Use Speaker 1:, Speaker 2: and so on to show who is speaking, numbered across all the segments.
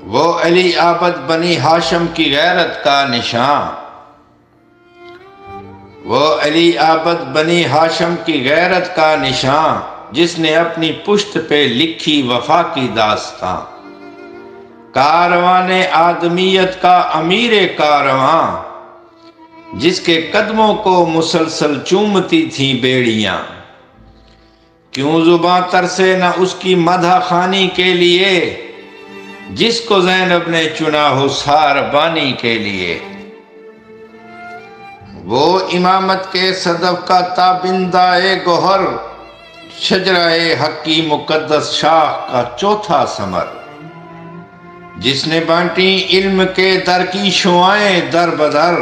Speaker 1: وہ علی عابد بنی ہاشم کی غیرت کا نشان، وہ علی عابد بنی ہاشم کی غیرت کا نشان، جس نے اپنی پشت پہ لکھی وفا کی داستاں، کاروان آدمیت کا امیر کارواں، جس کے قدموں کو مسلسل چومتی تھیں بیڑیاں، کیوں زباں ترسے نہ اس کی مدح خوانی کے لیے، جس کو زینب نے چنا حسار بانی کے لیے۔ وہ امامت کے صدف کا تابندہ گوہر، شجرہ حق کی مقدس شاخ کا چوتھا ثمر، جس نے بانٹی علم کے در کی شعائیں در بدر،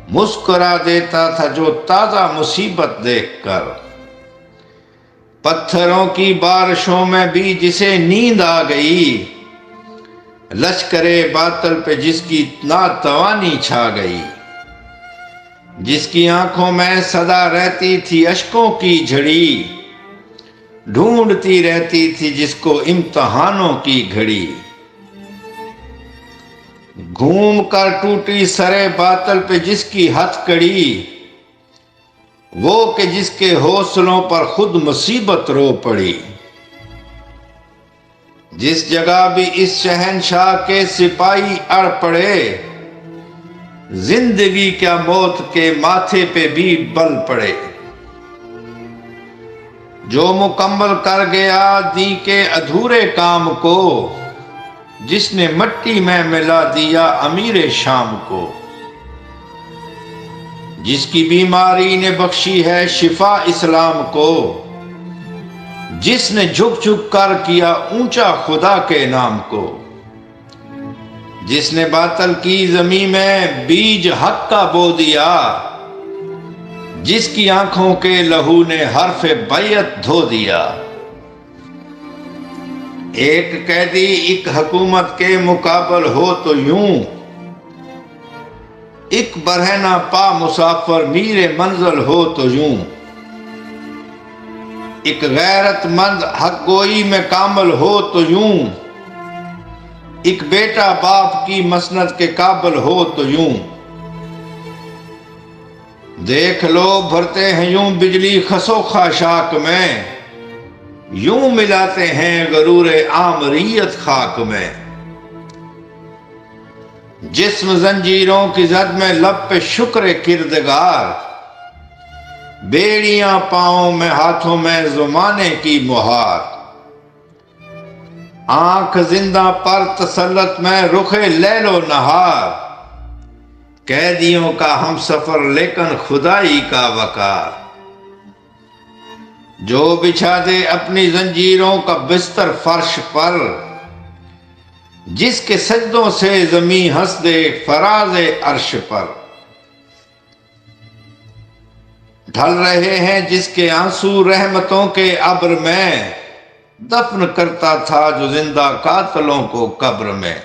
Speaker 1: مسکرا دیتا تھا جو تازہ مصیبت دیکھ کر، پتھروں کی بارشوں میں بھی جسے نیند آ گئی، لشکر باطل پہ جس کی ناتوانی چھا گئی، جس کی آنکھوں میں صدا رہتی تھی اشکوں کی جھڑی، ڈھونڈتی رہتی تھی جس کو امتحانوں کی گھڑی، گھوم کر ٹوٹی سرے باطل پہ جس کی ہتھ کڑی، وہ کہ جس کے حوصلوں پر خود مصیبت رو پڑی، جس جگہ بھی اس شہنشاہ کے سپاہی اڑ پڑے، زندگی کیا موت کے ماتھے پہ بھی بل پڑے، جو مکمل کر گیا دی کے ادھورے کام کو، جس نے مٹی میں ملا دیا امیر شام کو، جس کی بیماری نے بخشی ہے شفا اسلام کو، جس نے جھک جھک کر کیا اونچا خدا کے نام کو، جس نے باطل کی زمین میں بیج حق کا بو دیا، جس کی آنکھوں کے لہو نے حرف بیعت دھو دیا، ایک قیدی ایک حکومت کے مقابل ہو تو یوں، ایک برہنہ پا مسافر میر منزل ہو تو یوں، ایک غیرت مند حق گوئی میں کامل ہو تو یوں، ایک بیٹا باپ کی مسند کے قابل ہو تو یوں، دیکھ لو بھرتے ہیں یوں بجلی خسو خاشاک میں، یوں ملاتے ہیں غرور آمریت خاک میں، جسم زنجیروں کی زد میں لب پہ شکر کردگار، بیڑیاں پاؤں میں ہاتھوں میں زمانے کی مہار، آنکھ زندہ پر تسلط میں رخ لیل و نہار، قیدیوں کا ہم سفر لیکن خدائی کا وقار، جو بچھا دے اپنی زنجیروں کا بستر فرش پر، جس کے سجدوں سے زمین ہنس دے فراز عرش پر، ڈھل رہے ہیں جس کے آنسو رحمتوں کے ابر میں، دفن کرتا تھا جو زندہ قاتلوں کو قبر میں،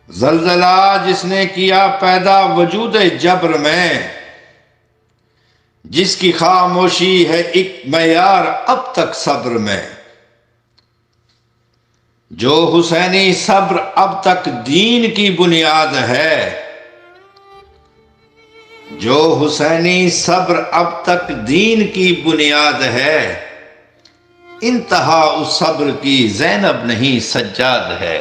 Speaker 1: زلزلہ جس نے کیا پیدا وجود جبر میں، جس کی خاموشی ہے ایک معیار اب تک صبر میں، جو حسینی صبر اب تک دین کی بنیاد ہے، جو حسینی صبر اب تک دین کی بنیاد ہے، انتہا اس صبر کی زینب نہیں سجاد ہے۔